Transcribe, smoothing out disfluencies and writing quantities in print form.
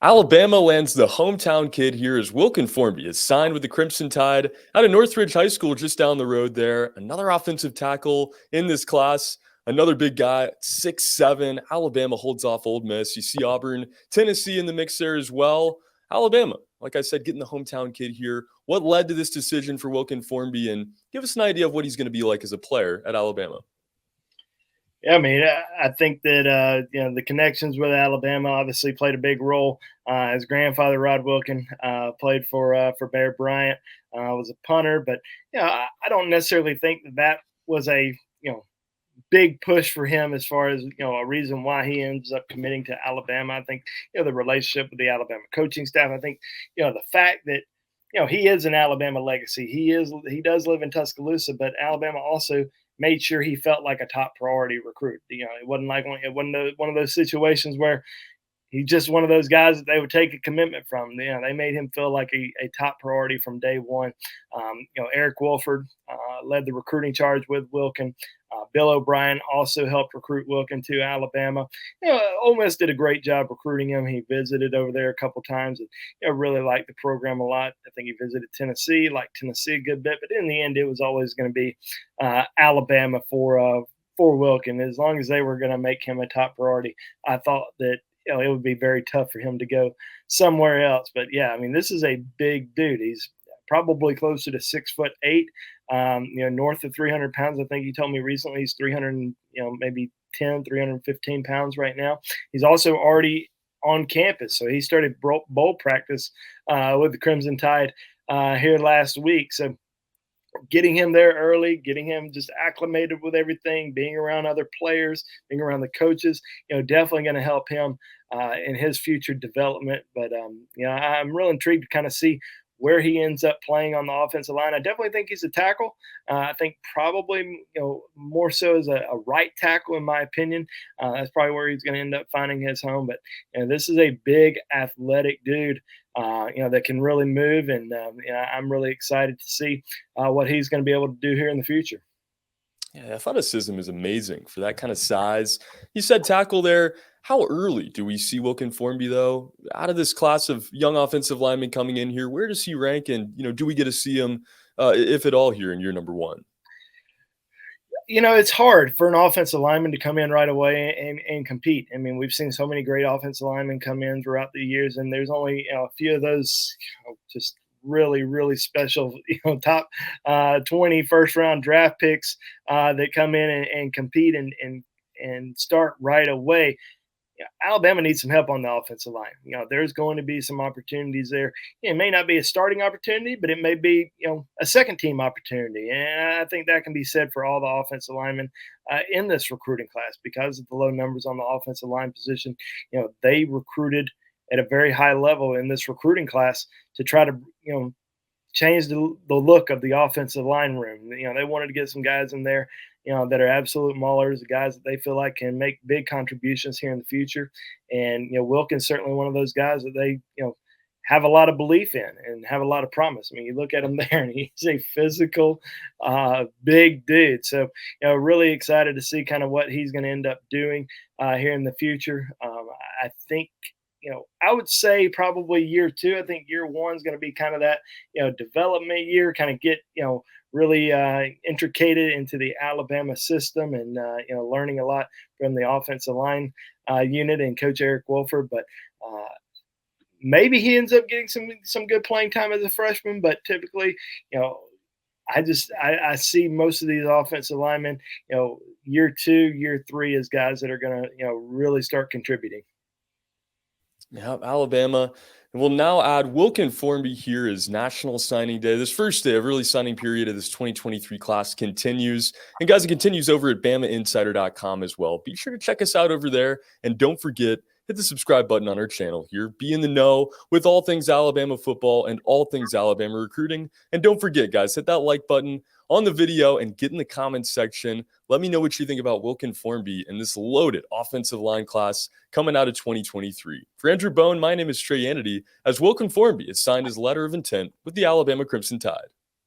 Alabama lands the hometown kid here as Wilkin Formby is signed with the Crimson Tide out of Northridge High School just down the road there. Another offensive tackle in this class. Another big guy, 6'7". Alabama holds off Ole Miss. You see Auburn, Tennessee in the mix there as well. Alabama, like I said, getting the hometown kid here. What led to this decision for Wilkin Formby? And give us an idea of what he's going to be like as a player at Alabama. Yeah, I mean, I think that the connections with Alabama obviously played a big role. His grandfather Rod Wilkin played for Bear Bryant, was a punter, but I don't necessarily think that was a big push for him as far as a reason why he ends up committing to Alabama. I think the relationship with the Alabama coaching staff. I think the fact that he is an Alabama legacy. He does live in Tuscaloosa, but Alabama also made sure he felt like a top priority recruit. It wasn't like one of those situations where he's just one of those guys that they would take a commitment from. They made him feel like a top priority from day one. Eric Wolford led the recruiting charge with Wilkin. Bill O'Brien also helped recruit Wilkin to Alabama. Ole Miss did a great job recruiting him. He visited over there a couple times and really liked the program a lot. I think he visited Tennessee, liked Tennessee a good bit, but in the end, it was always going to be Alabama for Wilkin. As long as they were going to make him a top priority, I thought that it would be very tough for him to go somewhere else. But yeah, I mean, this is a big dude. He's probably closer to 6'8", north of 300 pounds. I think he told me recently he's 300, maybe 315 pounds right now. He's also already on campus. So he started bowl practice with the Crimson Tide here last week. So getting him there early, getting him just acclimated with everything, being around other players, being around the coaches, definitely going to help him in his future development. But I'm real intrigued to kind of see where he ends up playing on the offensive line. I definitely think he's a tackle. I think probably more so as a right tackle, in my opinion. That's probably where he's going to end up finding his home. But this is a big athletic dude. That can really move, and I'm really excited to see what he's going to be able to do here in the future. Yeah, athleticism is amazing for that kind of size. You said tackle there. How early do we see Wilkin Formby, though? Out of this class of young offensive linemen coming in here, where does he rank? And, do we get to see him, if at all, here in year number one? It's hard for an offensive lineman to come in right away and compete. I mean, we've seen so many great offensive linemen come in throughout the years, and there's only a few of those just really, really special, top 20 first round draft picks that come in and compete and start right away. Alabama needs some help on the offensive line. There's going to be some opportunities there. It may not be a starting opportunity, but it may be, a second team opportunity. And I think that can be said for all the offensive linemen in this recruiting class because of the low numbers on the offensive line position. They recruited at a very high level in this recruiting class to try to, change the look of the offensive line room. They wanted to get some guys in there, that are absolute maulers, the guys that they feel like can make big contributions here in the future. And, Wilkin's certainly one of those guys that they, have a lot of belief in and have a lot of promise. I mean, you look at him there and he's a physical, big dude. So, really excited to see kind of what he's going to end up doing here in the future. I think, I would say probably year two. I think year one is going to be kind of that, development year, kind of get, really intricated into the Alabama system and, learning a lot from the offensive line unit and Coach Eric Wolford. But maybe he ends up getting some good playing time as a freshman. But typically, I see most of these offensive linemen, year two, year three as guys that are going to, really start contributing. Yeah, Alabama. And we'll now add Wilkin Formby here as National Signing Day. This first day of early signing period of this 2023 class continues. And guys, it continues over at BamaInsider.com as well. Be sure to check us out over there. And don't forget, hit the subscribe button on our channel here. Be in the know with all things Alabama football and all things Alabama recruiting. And don't forget, guys, hit that like button on the video and get in the comments section. Let me know what you think about Wilkin Formby and this loaded offensive line class coming out of 2023. For Andrew Bone, my name is Trey Anity, as Wilkin Formby has signed his letter of intent with the Alabama Crimson Tide.